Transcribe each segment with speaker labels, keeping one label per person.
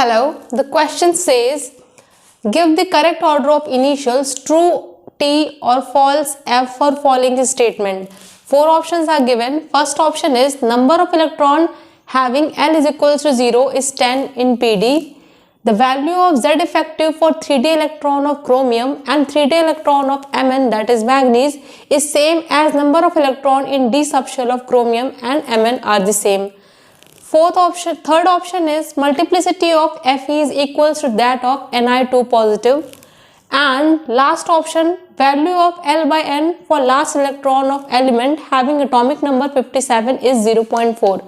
Speaker 1: Hello, the question says, give the correct order of initials true T or false F for following statement. Four options are given. First option is number of electron having L is equals to 0 is 10 in PD. The value of Z effective for 3D electron of chromium and 3D electron of Mn, that is manganese, is same as number of electron in D subshell of chromium and Mn are the same. Third option is multiplicity of Fe is equals to that of Ni2 positive. And last option, value of L by N for last electron of element having atomic number 57 is 0.4.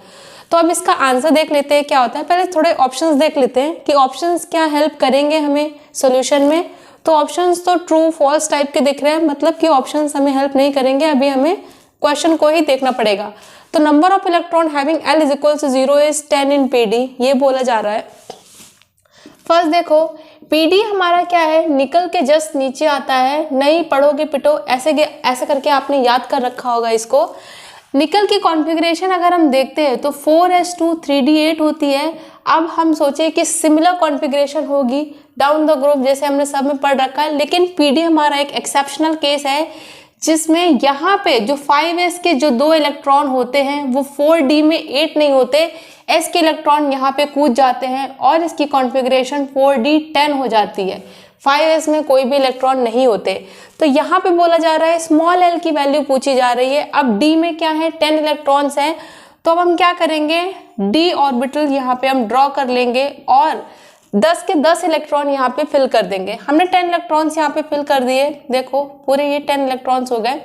Speaker 1: तो अब इसका answer देख लेते हैं क्या होता है। पहले थोड़े ऑप्शंस देख लेते हैं कि ऑप्शंस क्या हेल्प करेंगे हमें सॉल्यूशन में। तो ऑप्शंस तो ट्रू फॉल्स टाइप के दिख रहे हैं, मतलब कि ऑप्शंस हमें हेल्प नहीं करेंगे, अभी हमें क्वेश्चन को ही देखना पड़ेगा। तो number of electron having L is equal to 0 is 10 in PD, ये बोला जा रहा है। फर्स्ट देखो PD हमारा क्या है, निकल के जस्ट नीचे आता है, नहीं पढ़ोगे पिटो, ऐसे करके आपने याद कर रखा होगा इसको। निकल की कॉन्फ़िगरेशन अगर हम देखते हैं तो 4s2 3d8 होती है। अब हम सोचे कि सिमिलर कॉन्फ़िगरेशन होगी डाउन द ग्रुप जैसे हमने सब में पढ़ रखा है, लेकिन PD हमारा एक एक्सेप्शनल केस है जिसमें यहाँ पे जो 5s के जो 2 इलेक्ट्रॉन होते हैं वो 4d में 8 नहीं होते, s के इलेक्ट्रॉन यहाँ पे कूद जाते हैं और इसकी कॉन्फ़िगरेशन 4d 10 हो जाती है। 5s में कोई भी इलेक्ट्रॉन नहीं होते। तो यहाँ पे बोला जा रहा है स्मॉल l की वैल्यू पूछी जा रही है। अब d में क्या है, 10 इलेक्ट्रॉन्स हैं, तो अब हम क्या करेंगे, d ऑर्बिटल यहाँ पे हम ड्रॉ कर लेंगे और 10 के 10 इलेक्ट्रॉन यहाँ पे फिल कर देंगे। हमने 10 इलेक्ट्रॉन्स यहाँ पे फिल कर दिए, देखो पूरे ये 10 इलेक्ट्रॉन्स हो गए।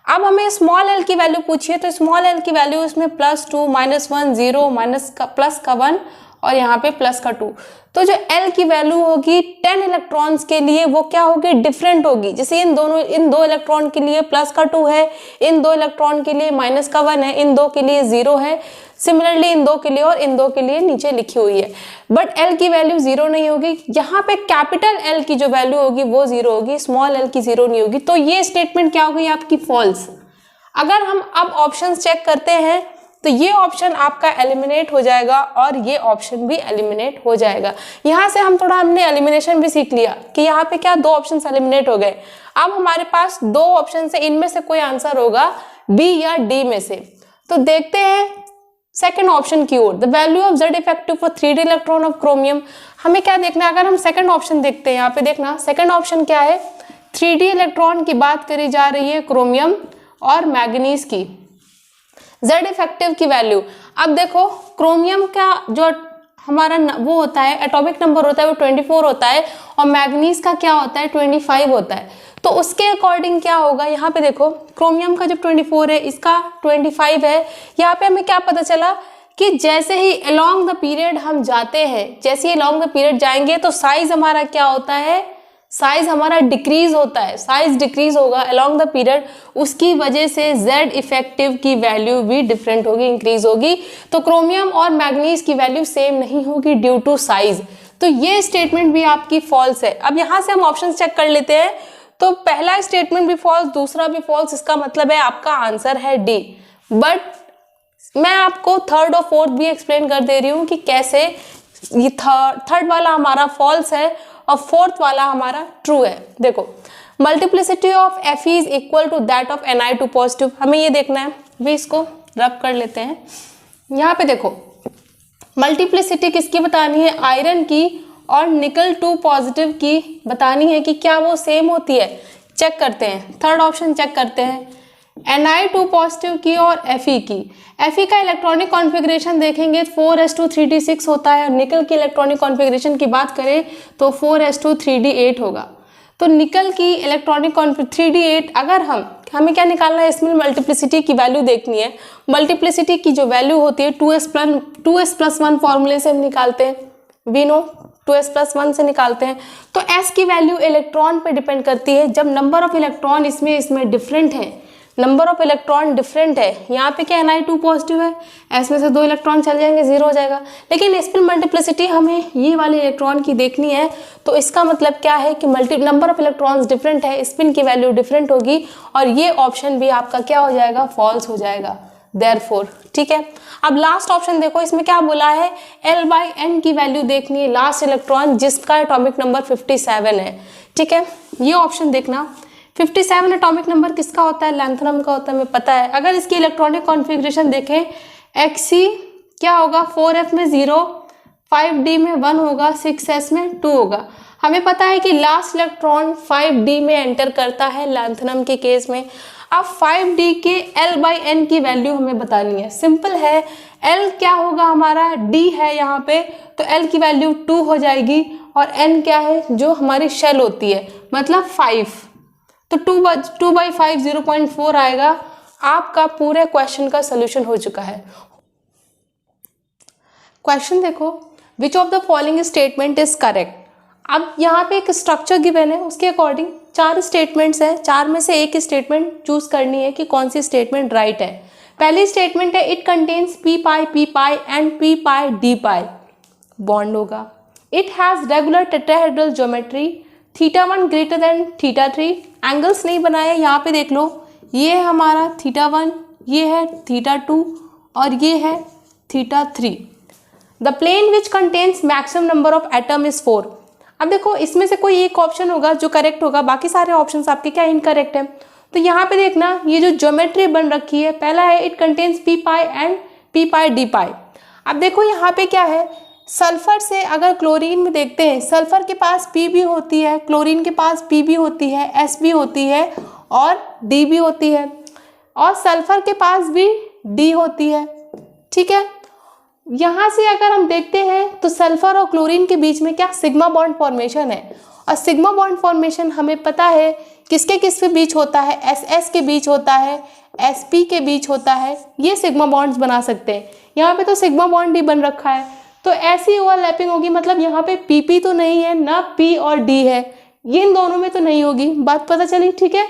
Speaker 1: अब हमें स्मॉल l की वैल्यू पूछी है, तो स्मॉल l की वैल्यू इसमें +2 -1 0 माइनस का प्लस का 1 और यहाँ पे प्लस का 2। तो जो L की वैल्यू होगी 10 इलेक्ट्रॉन्स के लिए वो क्या होगी, डिफरेंट होगी। जैसे इन दो इलेक्ट्रॉन के लिए प्लस का 2 है, इन 2 इलेक्ट्रॉन के लिए माइनस का 1 है, इन 2 के लिए 0 है, सिमिलरली इन 2 के लिए और इन 2 के लिए नीचे लिखी हुई है। बट L की वैल्यू 0 नहीं होगी, यहाँ पे कैपिटल L की जो वैल्यू होगी वो 0 होगी, स्मॉल l की 0 नहीं होगी। तो ये स्टेटमेंट क्या होगी आपकी, फॉल्स। अगर हम अब ऑप्शन चेक करते हैं तो ये ऑप्शन आपका एलिमिनेट हो जाएगा और ये ऑप्शन भी एलिमिनेट हो जाएगा। यहाँ से हमने एलिमिनेशन भी सीख लिया कि यहाँ पे क्या 2 ऑप्शन एलिमिनेट हो गए। अब हमारे पास 2 ऑप्शन से इनमें से कोई आंसर होगा बी या डी में से। तो देखते हैं सेकंड ऑप्शन की ओर, the value of Z effective for 3D electron of chromium. हमें क्या देखना है, अगर हम सेकंड ऑप्शन देखते हैं, यहाँ पे देखना सेकंड ऑप्शन क्या है, 3D इलेक्ट्रॉन की बात करी जा रही है क्रोमियम और मैग्नीज की। Z इफेक्टिव की वैल्यू, अब देखो क्रोमियम का जो हमारा वो होता है एटॉमिक नंबर होता है वो 24 होता है और मैग्नीज का क्या होता है 25 होता है। तो उसके अकॉर्डिंग क्या होगा, यहाँ पे देखो क्रोमियम का जब 24 है, इसका 25 है। यहाँ पे हमें क्या पता चला कि जैसे ही अलोंग द पीरियड हम जाते हैं, जैसे ही अलोंग द पीरियड जाएंगे तो साइज हमारा क्या होता है, साइज हमारा डिक्रीज होता है, साइज डिक्रीज होगा अलोंग द पीरियड, उसकी वजह से Z इफेक्टिव की वैल्यू भी डिफरेंट होगी, इंक्रीज होगी। तो क्रोमियम और मैग्नीज की वैल्यू सेम नहीं होगी ड्यू टू साइज। तो ये स्टेटमेंट भी आपकी फॉल्स है। अब यहाँ से हम ऑप्शन चेक कर लेते हैं, तो पहला स्टेटमेंट भी फॉल्स, दूसरा भी फॉल्स, इसका मतलब है आपका आंसर है डी। बट मैं आपको थर्ड और फोर्थ भी एक्सप्लेन कर दे रही हूँ कि कैसे ये थर्ड वाला हमारा फॉल्स है और फोर्थ वाला हमारा ट्रू है। देखो multiplicity of Fe is equal to that of Ni2 positive, हमें ये देखना है, भी इसको रब कर लेते हैं। यहाँ पे देखो मल्टीप्लिसिटी किसकी बतानी है, आयरन की और निकल 2 पॉजिटिव की बतानी है कि क्या वो सेम होती है। चेक करते हैं, थर्ड ऑप्शन चेक करते हैं, Ni2 पॉजिटिव की और Fe की। Fe का इलेक्ट्रॉनिक कॉन्फ़िगरेशन देखेंगे 4s2 3d6 होता है और निकल की इलेक्ट्रॉनिक कॉन्फ़िगरेशन की बात करें तो 4s2 3d8 होगा। तो निकल की इलेक्ट्रॉनिक 3d8, अगर हमें क्या निकालना है, इसमें मल्टीप्लिसिटी की वैल्यू देखनी है। मल्टीप्लिसिटी की जो वैल्यू होती है 2s+1 फॉर्मूले से हम निकालते हैं, वी नो 2s+1 से निकालते हैं। तो s की वैल्यू इलेक्ट्रॉन पे डिपेंड करती है। जब नंबर ऑफ इलेक्ट्रॉन इसमें डिफरेंट है, नंबर ऑफ इलेक्ट्रॉन डिफरेंट है, यहाँ पे क्या Ni2 पॉजिटिव है, एस में से 2 इलेक्ट्रॉन चल जाएंगे, 0 हो जाएगा। लेकिन स्पिन मल्टीप्लिसिटी हमें ये वाले इलेक्ट्रॉन की देखनी है, तो इसका मतलब क्या है कि नंबर ऑफ इलेक्ट्रॉन्स डिफरेंट है, स्पिन की वैल्यू डिफरेंट होगी और ये ऑप्शन भी आपका क्या हो जाएगा, फॉल्स हो जाएगा। देयरफॉर। ठीक है, अब लास्ट ऑप्शन देखो, इसमें क्या बोला है, L/N की वैल्यू देखनी है लास्ट इलेक्ट्रॉन जिसका एटॉमिक नंबर 57 है। ठीक है, ये ऑप्शन देखना, 57 एटॉमिक नंबर किसका होता है, लैंथनम का होता है, हमें पता है। अगर इसकी इलेक्ट्रॉनिक कॉन्फ़िगरेशन देखें, Xc क्या होगा, 4f में 0, 5d में 1 होगा, 6s में 2 होगा। हमें पता है कि लास्ट इलेक्ट्रॉन 5d में एंटर करता है लैंथनम के केस में। अब 5d के L/N की वैल्यू हमें बतानी है, सिंपल है, L क्या होगा हमारा, D है यहाँ पे, तो L की वैल्यू 2 हो जाएगी, और N क्या है, जो हमारी शेल होती है, मतलब 5, तो 2/5 0.4 आएगा। आपका पूरे क्वेश्चन का सोल्यूशन हो चुका है। क्वेश्चन देखो, which of the following statement is correct. अब यहाँ पे एक स्ट्रक्चर गिवन है, उसके अकॉर्डिंग 4 स्टेटमेंट्स हैं, 4 में से एक स्टेटमेंट चूज करनी है कि कौन सी स्टेटमेंट राइट है। पहली स्टेटमेंट है, it contains p pi and p pi d pi, bond होगा। It has regular tetrahedral geometry, θ1 greater than θ3, angles नहीं बनाए, यहाँ पे देख लो, ये है हमारा θ1, ये है θ2 और ये है θ3। The plane which contains maximum number of atom is 4। अब देखो, इसमें से कोई एक ऑप्शन होगा जो करेक्ट होगा, बाकी सारे ऑप्शंस आपके क्या इनकरेक्ट है। तो यहाँ पे देखना, ये जो ज्योमेट्री बन रखी है, पहला है it contains p pi and p pi d पाई। अब देखो यहाँ पे क्या है, सल्फर से अगर क्लोरीन में देखते हैं, सल्फर के पास p भी होती है, क्लोरीन के पास p भी होती है, s भी होती है और d भी होती है, और सल्फर के पास भी d होती है। ठीक है, यहाँ से अगर हम देखते हैं तो सल्फर और क्लोरीन के बीच में क्या सिग्मा बॉन्ड फॉर्मेशन है, और सिग्मा बॉन्ड फॉर्मेशन हमें पता है किसके किसके बीच होता है, SS के बीच होता है, SP के बीच होता है, ये सिग्मा बॉन्ड्स बना सकते हैं। यहाँ पे तो सिग्मा बॉन्ड ही बन रखा है, तो ऐसी ओवरलैपिंग होगी, मतलब यहाँ पे PP तो नहीं है ना, P और D है, ये इन दोनों में तो नहीं होगी, बात पता चली। ठीक है,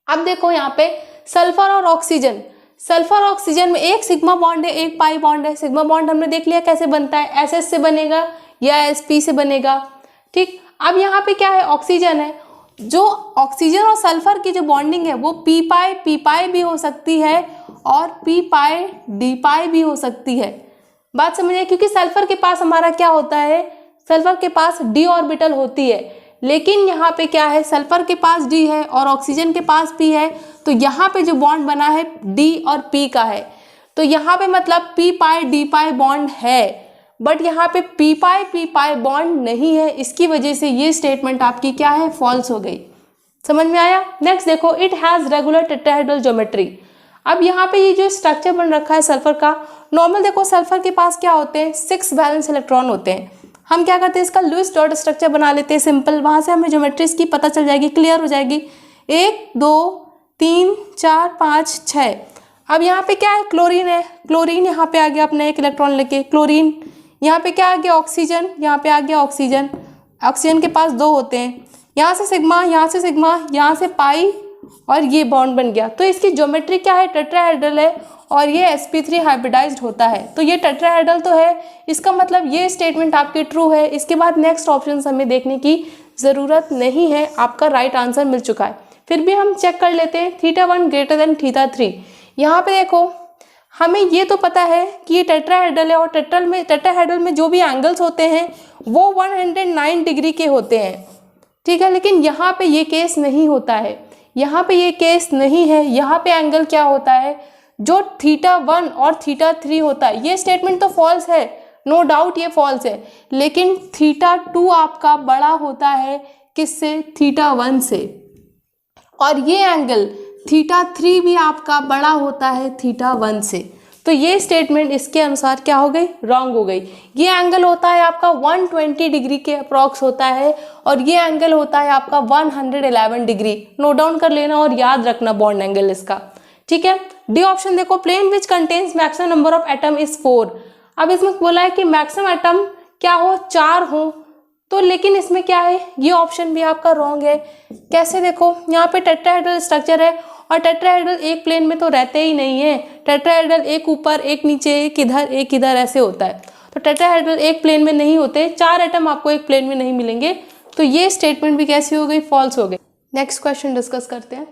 Speaker 1: अब देखो यहाँ पे सल्फर और ऑक्सीजन, सल्फर ऑक्सीजन में एक सिग्मा बॉन्ड है, एक पाई बॉन्ड है। सिग्मा बॉन्ड हमने देख लिया कैसे बनता है, SS से बनेगा या SP से बनेगा। ठीक, अब यहाँ पे क्या है, ऑक्सीजन है, जो ऑक्सीजन और सल्फर की जो बॉन्डिंग है वो p पाई भी हो सकती है और p पाई d पाई भी हो सकती है। बात समझिए, क्योंकि सल्फर के पास हमारा क्या होता है, सल्फर के पास d ऑर्बिटल होती है, लेकिन यहाँ पे क्या है, सल्फर के पास d है और ऑक्सीजन के पास p है, तो यहाँ पे जो बॉन्ड बना है d और p का है, तो यहाँ पे मतलब p pi d pi bond है, बट यहाँ पे p पाई बॉन्ड नहीं है, इसकी वजह से ये स्टेटमेंट आपकी क्या है, फॉल्स हो गई। समझ में आया। नेक्स्ट देखो, it has regular tetrahedral geometry. अब यहाँ पे ये जो स्ट्रक्चर बन रखा है सल्फर का, नॉर्मल देखो सल्फर के पास क्या होते हैं, 6 वैलेंस इलेक्ट्रॉन होते हैं। हम क्या करते हैं, इसका लुईस डॉट स्ट्रक्चर बना लेते हैं सिंपल, वहाँ से हमें ज्योमेट्री इसकी पता चल जाएगी, क्लियर हो जाएगी। 1 2 3 4 5 6। अब यहाँ पे क्या है, क्लोरीन है, क्लोरीन यहाँ पे आ गया अपना एक इलेक्ट्रॉन लेके, क्लोरीन। यहाँ पे क्या आ गया, ऑक्सीजन, यहाँ पे आ गया ऑक्सीजन, ऑक्सीजन के पास 2 होते हैं, यहाँ से सिग्मा, यहाँ से सिग्मा, यहाँ से पाई, और ये बॉन्ड बन गया। तो इसकी ज्योमेट्री क्या है, टेट्राहेड्रल है, और ये sp3 हाइब्रिडाइज्ड होता है, तो ये टेट्राहेड्रल तो है, इसका मतलब ये स्टेटमेंट आपकी ट्रू है। इसके बाद नेक्स्ट ऑप्शन हमें देखने की ज़रूरत नहीं है, आपका राइट आंसर मिल चुका है। फिर भी हम चेक कर लेते हैं, θ1 ग्रेटर देन θ3। यहाँ पे देखो, हमें ये तो पता है कि ये टेट्राहेड्रल है, और टेट्राहेड्रल में जो भी एंगल्स होते हैं वो 109 डिग्री के होते हैं। ठीक है, लेकिन यहाँ पे ये केस नहीं होता है, यहाँ पे ये केस नहीं है। यहाँ पे एंगल क्या होता है, जो θ1 और θ3 होता है, ये स्टेटमेंट तो फॉल्स है, नो डाउट ये फॉल्स है, लेकिन θ2 आपका बड़ा होता है किससे, θ1 से, और ये एंगल θ3 भी आपका बड़ा होता है θ1 से। तो ये स्टेटमेंट इसके अनुसार क्या हो गई, रॉन्ग हो गई। ये एंगल होता है आपका 120 डिग्री के अप्रॉक्स होता है, और ये एंगल होता है आपका 111 डिग्री। नोट डाउन कर लेना और याद रखना बॉन्ड एंगल इसका। ठीक है, डी ऑप्शन देखो, plane which contains maximum number of atom is 4। अब इसमें बोला है कि मैक्सिमम एटम क्या हो, 4 हो, तो लेकिन इसमें क्या है, ये ऑप्शन भी आपका रॉन्ग है। कैसे, देखो यहाँ पे टेट्राहेड्रल स्ट्रक्चर है, और टेट्राहेड्रल एक प्लेन में तो रहते ही नहीं है, टेट्राहेड्रल एक ऊपर एक नीचे एक इधर ऐसे होता है, तो टेट्राहेड्रल एक प्लेन में नहीं होते, 4 एटम आपको एक प्लेन में नहीं मिलेंगे, तो ये स्टेटमेंट भी कैसी हो गई, फॉल्स हो गई। नेक्स्ट क्वेश्चन डिस्कस करते हैं।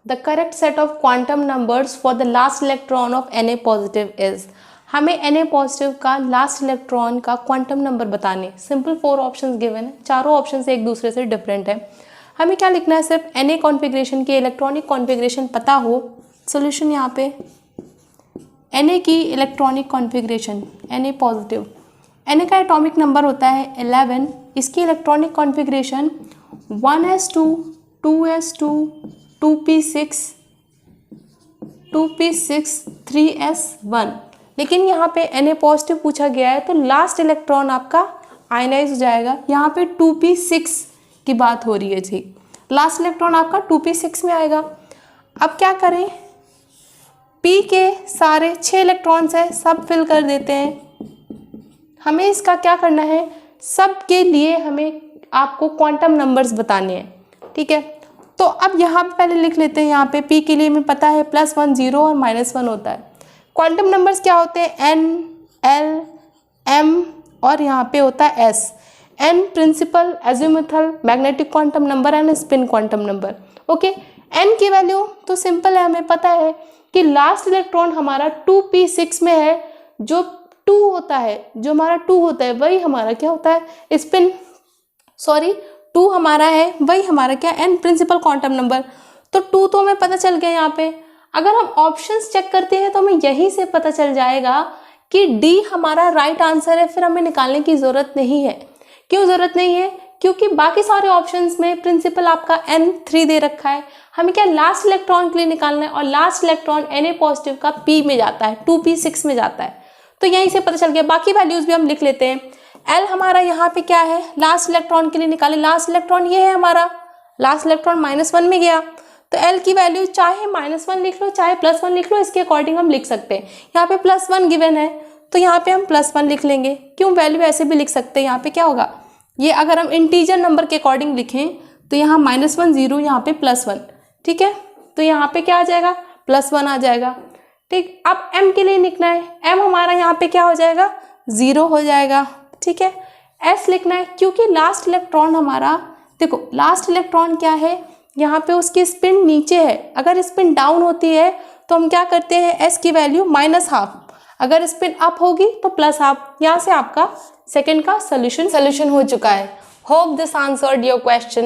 Speaker 1: The correct set of quantum numbers for the last electron of Na positive is. हमें Na पॉजिटिव का लास्ट इलेक्ट्रॉन का क्वांटम नंबर बताने। सिंपल 4 ऑप्शंस गिवन है, चारों ऑप्शन एक दूसरे से डिफरेंट है। हमें क्या लिखना है, सिर्फ Na कॉन्फ़िगरेशन की इलेक्ट्रॉनिक कॉन्फ़िगरेशन पता हो। सोल्यूशन यहाँ पे Na की electronic configuration, Na positive, Na का एटॉमिक नंबर होता है 11, इसकी electronic configuration 1s2 2s2 2p6 2p6 3s1। लेकिन यहाँ पे Na पॉजिटिव पूछा गया है तो लास्ट इलेक्ट्रॉन आपका आयनाइज हो जाएगा। यहाँ पे 2p6 की बात हो रही है जी, लास्ट इलेक्ट्रॉन आपका 2p6 में आएगा। अब क्या करें, p के सारे 6 इलेक्ट्रॉन्स हैं, सब फिल कर देते हैं। हमें इसका क्या करना है, सब के लिए हमें आपको क्वांटम नंबर्स बताने हैं, ठीक है। तो अब यहाँ पे पहले लिख लेते हैं, यहाँ पे p के लिए हमें पता है +1 0 और -1 होता है। क्वांटम नंबर्स क्या होते हैं, n, l, m और यहाँ पे होता है s। n principal, azimuthal, magnetic quantum number and spin quantum number. Okay, n की वैल्यू तो सिंपल है, हमें पता है कि लास्ट इलेक्ट्रॉन हमारा 2p6 में है। जो 2 होता है, जो हमारा 2 होता है वही हमारा क्या होता है, स्पिन, सॉरी 2 हमारा है वही हमारा क्या, n प्रिंसिपल क्वांटम नंबर। तो 2 तो हमें पता चल गया। यहाँ पे अगर हम ऑप्शंस चेक करते हैं तो हमें यहीं से पता चल जाएगा कि D हमारा राइट आंसर है, फिर हमें निकालने की ज़रूरत नहीं है। क्यों ज़रूरत नहीं है, क्योंकि बाकी सारे ऑप्शंस में प्रिंसिपल आपका n3 दे रखा है। हमें क्या लास्ट इलेक्ट्रॉन के लिए निकालना है और लास्ट इलेक्ट्रॉन Na पॉजिटिव का p में जाता है, 2p6 में जाता है। तो यहीं से पता चल गया। बाकी वैल्यूज़ भी हम लिख लेते हैं। L हमारा यहाँ पे क्या है, लास्ट इलेक्ट्रॉन के लिए निकाले, लास्ट इलेक्ट्रॉन ये है हमारा, लास्ट इलेक्ट्रॉन -1 में गया। तो L की वैल्यू चाहे -1 लिख लो चाहे +1 लिख लो, इसके अकॉर्डिंग हम लिख सकते हैं। यहाँ पे +1 गिवन है तो यहाँ पे हम +1 लिख लेंगे। क्यों, वैल्यू ऐसे भी लिख सकते हैं। यहाँ पे क्या होगा, ये अगर हम इंटीजर नंबर के अकॉर्डिंग लिखें तो यहाँ -1 0, यहाँ पे +1, ठीक है। तो यहाँ पे क्या आ जाएगा, +1 आ जाएगा, ठीक। अब M के लिए लिखना है, M हमारा यहाँ पे क्या हो जाएगा, 0 हो जाएगा, ठीक है। S लिखना है क्योंकि लास्ट इलेक्ट्रॉन हमारा, देखो लास्ट इलेक्ट्रॉन क्या है, यहाँ पे उसकी स्पिन नीचे है। अगर स्पिन डाउन होती है तो हम क्या करते हैं, S की वैल्यू -½ अगर स्पिन अप होगी तो +½ यहाँ से आपका सेकंड का सोल्यूशन हो चुका है। Hope this answered your question.